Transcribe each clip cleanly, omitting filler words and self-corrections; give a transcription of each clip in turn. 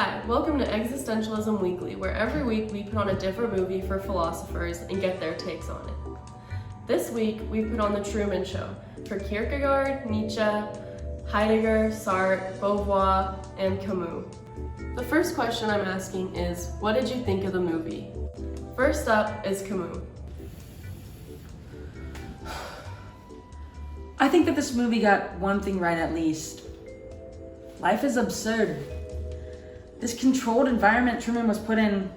Hi, welcome to Existentialism Weekly, where every week we put on a different movie for philosophers and get their takes on it. This week, we put on The Truman Show for Kierkegaard, Nietzsche, Heidegger, Sartre, Beauvoir, and Camus. The first question I'm asking is, what did you think of the movie? First up is Camus. I think that this movie got one thing right at least. Life is absurd. This controlled environment Truman was put in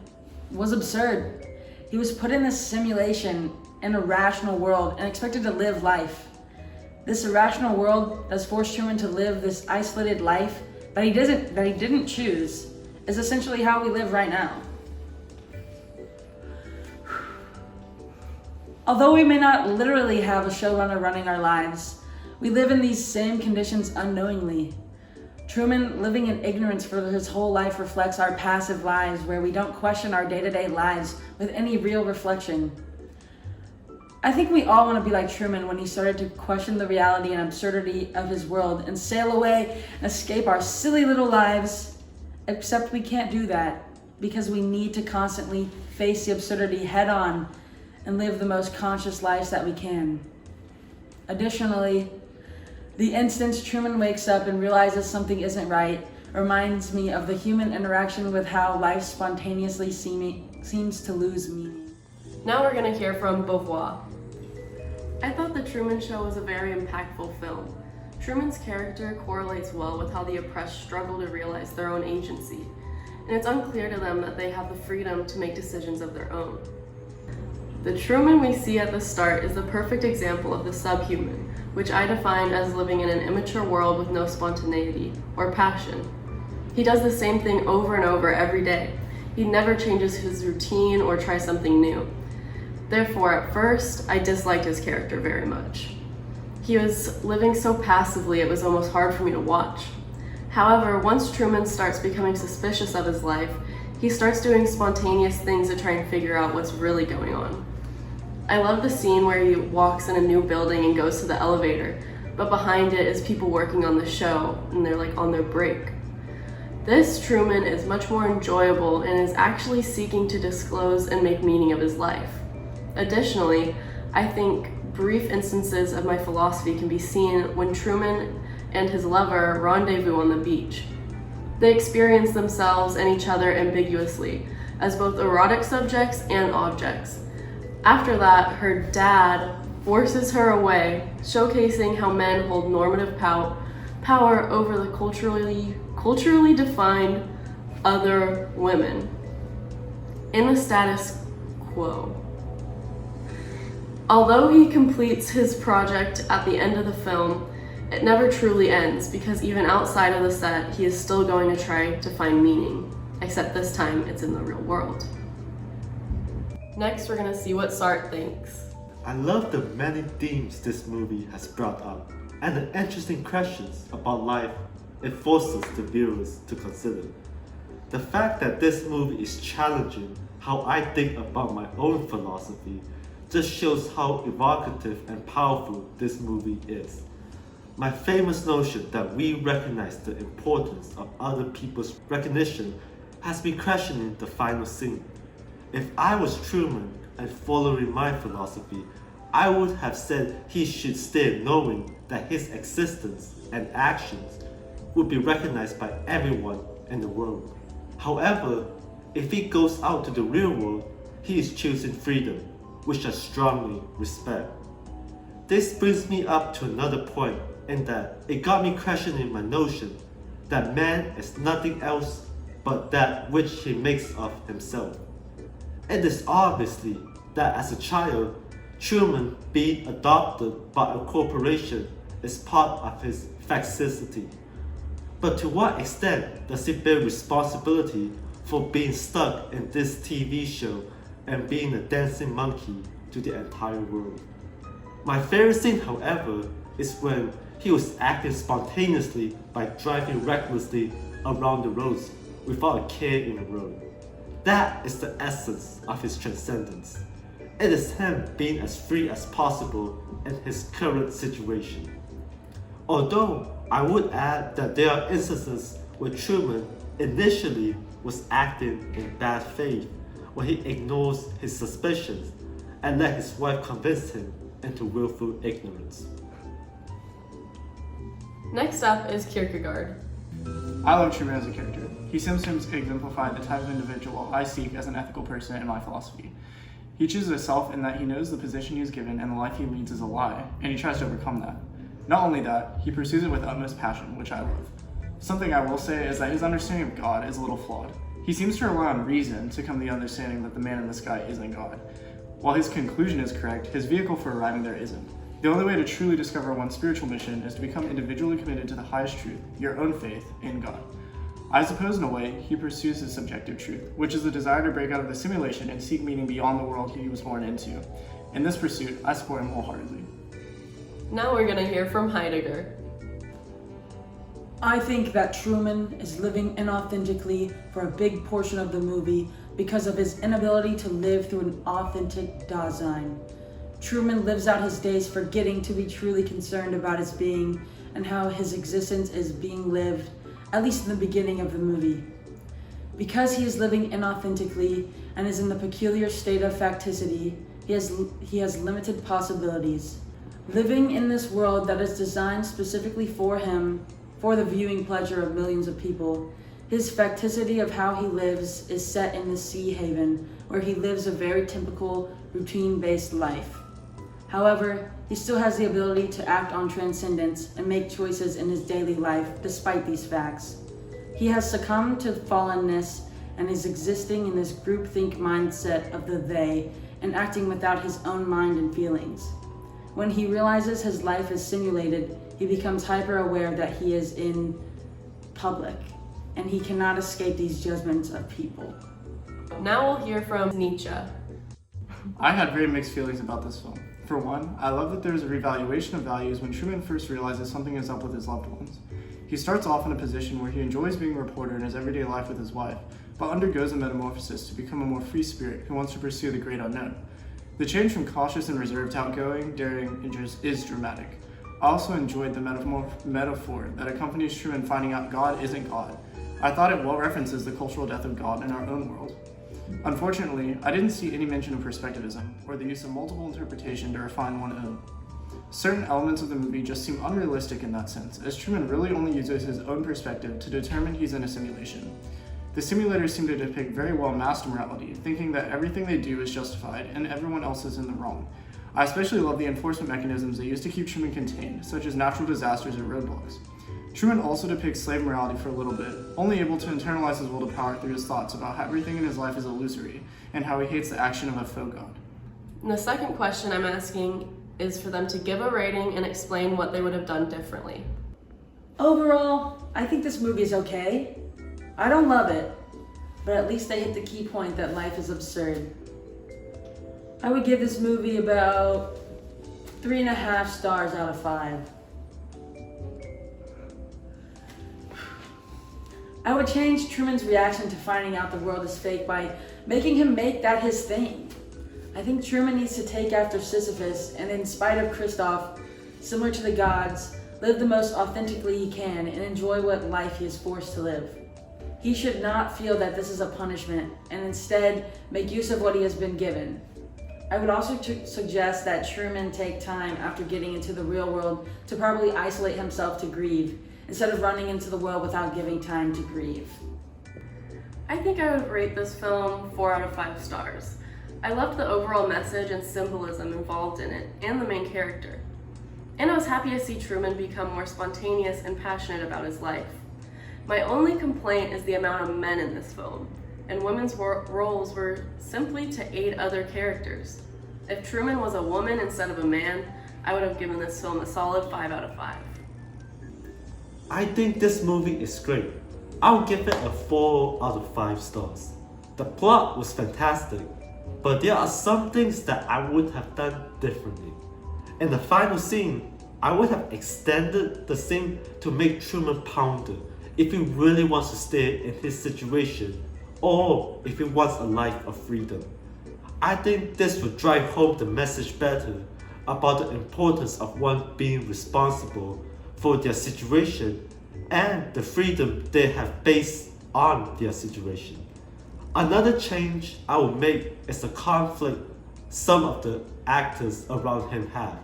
was absurd. He was put in this simulation in a rational world and expected to live life. This irrational world that's forced Truman to live this isolated life that he didn't choose is essentially how we live right now. Although we may not literally have a showrunner running our lives, we live in these same conditions unknowingly. Truman, living in ignorance for his whole life, reflects our passive lives where we don't question our day-to-day lives with any real reflection. I think we all want to be like Truman when he started to question the reality and absurdity of his world and sail away and escape our silly little lives, except we can't do that because we need to constantly face the absurdity head on and live the most conscious lives that we can. Additionally, the instant Truman wakes up and realizes something isn't right reminds me of the human interaction with how life spontaneously seems to lose meaning. Now we're going to hear from Beauvoir. I thought The Truman Show was a very impactful film. Truman's character correlates well with how the oppressed struggle to realize their own agency, and it's unclear to them that they have the freedom to make decisions of their own. The Truman we see at the start is the perfect example of the subhuman, which I define as living in an immature world with no spontaneity or passion. He does the same thing over and over every day. He never changes his routine or tries something new. Therefore, at first, I disliked his character very much. He was living so passively it was almost hard for me to watch. However, once Truman starts becoming suspicious of his life, he starts doing spontaneous things to try and figure out what's really going on. I love the scene where he walks in a new building and goes to the elevator, but behind it is people working on the show and they're like on their break. This Truman is much more enjoyable and is actually seeking to disclose and make meaning of his life. Additionally, I think brief instances of my philosophy can be seen when Truman and his lover rendezvous on the beach. They experience themselves and each other ambiguously as both erotic subjects and objects. After that, her dad forces her away, showcasing how men hold normative power over the culturally defined other women in the status quo. Although he completes his project at the end of the film, it never truly ends because even outside of the set, he is still going to try to find meaning, except this time it's in the real world. Next, we're going to see what Sartre thinks. I love the many themes this movie has brought up and the interesting questions about life it forces the viewers to consider. The fact that this movie is challenging how I think about my own philosophy just shows how evocative and powerful this movie is. My famous notion that we recognize the importance of other people's recognition has been questioning the final scene. If I was Truman and following my philosophy, I would have said he should stay knowing that his existence and actions would be recognized by everyone in the world. However, if he goes out to the real world, he is choosing freedom, which I strongly respect. This brings me up to another point in that it got me questioning my notion that man is nothing else but that which he makes of himself. It is obviously that as a child, Truman being adopted by a corporation is part of his facility. But to what extent does he bear responsibility for being stuck in this TV show and being a dancing monkey to the entire world? My favorite scene, however, is when he was acting spontaneously by driving recklessly around the roads without a care in the road. That is the essence of his transcendence. It is him being as free as possible in his current situation. Although I would add that there are instances where Truman initially was acting in bad faith when he ignores his suspicions and let his wife convince him into willful ignorance. Next up is Kierkegaard. I love Truman as a character. He seems to exemplify the type of individual I seek as an ethical person in my philosophy. He chooses a self in that he knows the position he is given and the life he leads is a lie, and he tries to overcome that. Not only that, he pursues it with utmost passion, which I love. Something I will say is that his understanding of God is a little flawed. He seems to rely on reason to come to the understanding that the man in the sky isn't God. While his conclusion is correct, his vehicle for arriving there isn't. The only way to truly discover one's spiritual mission is to become individually committed to the highest truth, your own faith in God. I suppose in a way, he pursues his subjective truth, which is the desire to break out of the simulation and seek meaning beyond the world he was born into. In this pursuit, I support him wholeheartedly. Now we're gonna hear from Heidegger. I think that Truman is living inauthentically for a big portion of the movie because of his inability to live through an authentic Dasein. Truman lives out his days forgetting to be truly concerned about his being and how his existence is being lived, at least in the beginning of the movie. Because he is living inauthentically and is in the peculiar state of facticity, he has limited possibilities. Living in this world that is designed specifically for him, for the viewing pleasure of millions of people, his facticity of how he lives is set in the sea haven, where he lives a very typical, routine-based life. However, he still has the ability to act on transcendence and make choices in his daily life despite these facts. He has succumbed to fallenness and is existing in this groupthink mindset of the they and acting without his own mind and feelings. When he realizes his life is simulated, he becomes hyper-aware that he is in public, and he cannot escape these judgments of people. Now we'll hear from Nietzsche. I had very mixed feelings about this film. For one, I love that there is a revaluation of values when Truman first realizes something is up with his loved ones. He starts off in a position where he enjoys being a reporter in his everyday life with his wife, but undergoes a metamorphosis to become a more free spirit who wants to pursue the great unknown. The change from cautious and reserved to outgoing, daring, is dramatic. I also enjoyed the metaphor that accompanies Truman finding out God isn't God. I thought it well references the cultural death of God in our own world. Unfortunately, I didn't see any mention of perspectivism, or the use of multiple interpretation to refine one's own. Certain elements of the movie just seem unrealistic in that sense, as Truman really only uses his own perspective to determine he's in a simulation. The simulators seem to depict very well mass morality, thinking that everything they do is justified and everyone else is in the wrong. I especially love the enforcement mechanisms they use to keep Truman contained, such as natural disasters or roadblocks. Truman also depicts slave morality for a little bit, only able to internalize his will to power through his thoughts about how everything in his life is illusory, and how he hates the action of a faux god. And the second question I'm asking is for them to give a rating and explain what they would have done differently. Overall, I think this movie is okay. I don't love it, but at least they hit the key point that life is absurd. I would give this movie about 3.5 stars out of 5. I would change Truman's reaction to finding out the world is fake by making him make that his thing. I think Truman needs to take after Sisyphus and, in spite of Christoph, similar to the gods, live the most authentically he can and enjoy what life he is forced to live. He should not feel that this is a punishment and instead make use of what he has been given. I would also suggest that Truman take time after getting into the real world to probably isolate himself to grieve, instead of running into the world without giving time to grieve. I think I would rate this film 4 out of 5 stars. I loved the overall message and symbolism involved in it, and the main character. And I was happy to see Truman become more spontaneous and passionate about his life. My only complaint is the amount of men in this film, and women's roles were simply to aid other characters. If Truman was a woman instead of a man, I would have given this film a solid 5 out of 5. I think this movie is great. I'll give it a 4 out of 5 stars. The plot was fantastic, but there are some things that I would have done differently. In the final scene, I would have extended the scene to make Truman ponder if he really wants to stay in his situation or if he wants a life of freedom. I think this would drive home the message better about the importance of one being responsible for their situation and the freedom they have based on their situation. Another change I would make is the conflict some of the actors around him have.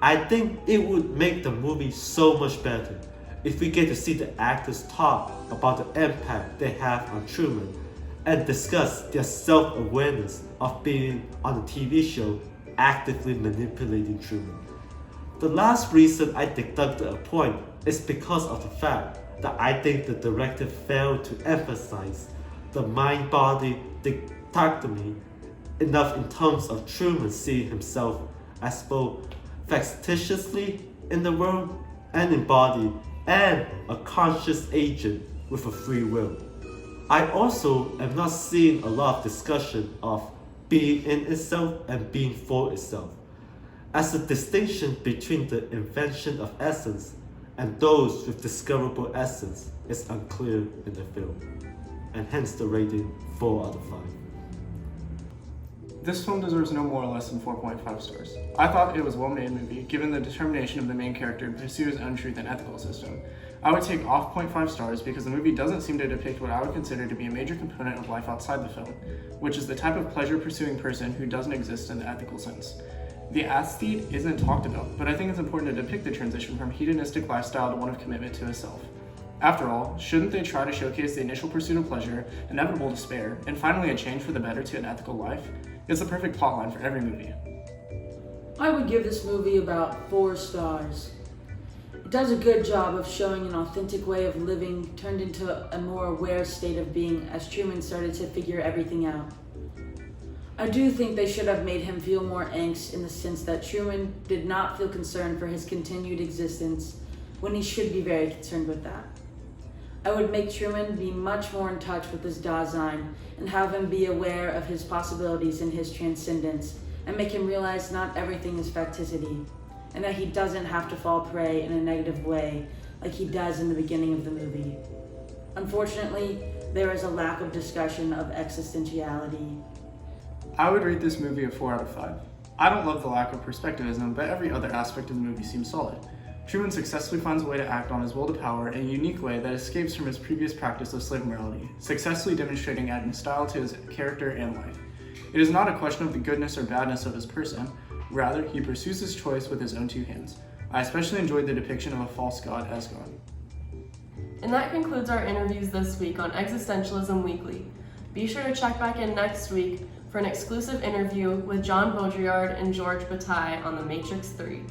I think it would make the movie so much better if we get to see the actors talk about the impact they have on Truman and discuss their self-awareness of being on a TV show actively manipulating Truman. The last reason I deducted a point is because of the fact that I think the director failed to emphasize the mind-body dichotomy enough in terms of Truman seeing himself as both factitiously in the world and embodied and a conscious agent with a free will. I also am not seeing a lot of discussion of being in itself and being for itself, as the distinction between the invention of essence and those with discoverable essence is unclear in the film, and hence the rating 4 out of 5. This film deserves no more or less than 4.5 stars. I thought it was a well-made movie, given the determination of the main character to pursue his own truth and ethical system. I would take off 0.5 stars because the movie doesn't seem to depict what I would consider to be a major component of life outside the film, which is the type of pleasure-pursuing person who doesn't exist in the ethical sense. The aesthete isn't talked about, but I think it's important to depict the transition from hedonistic lifestyle to one of commitment to a self. After all, shouldn't they try to showcase the initial pursuit of pleasure, inevitable despair, and finally a change for the better to an ethical life? It's the perfect plotline for every movie. I would give this movie about 4 stars. It does a good job of showing an authentic way of living turned into a more aware state of being as Truman started to figure everything out. I do think they should have made him feel more angst in the sense that Truman did not feel concerned for his continued existence when he should be very concerned with that. I would make Truman be much more in touch with his Dasein and have him be aware of his possibilities and his transcendence, and make him realize not everything is facticity, and that he doesn't have to fall prey in a negative way like he does in the beginning of the movie. Unfortunately, there is a lack of discussion of existentiality. I would rate this movie a 4 out of 5. I don't love the lack of perspectivism, but every other aspect of the movie seems solid. Truman successfully finds a way to act on his will to power in a unique way that escapes from his previous practice of slave morality, successfully demonstrating adding style to his character and life. It is not a question of the goodness or badness of his person, rather he pursues his choice with his own 2 hands. I especially enjoyed the depiction of a false god as God. And that concludes our interviews this week on Existentialism Weekly. Be sure to check back in next week for an exclusive interview with John Beauvoir and George Bataille on The Matrix 3.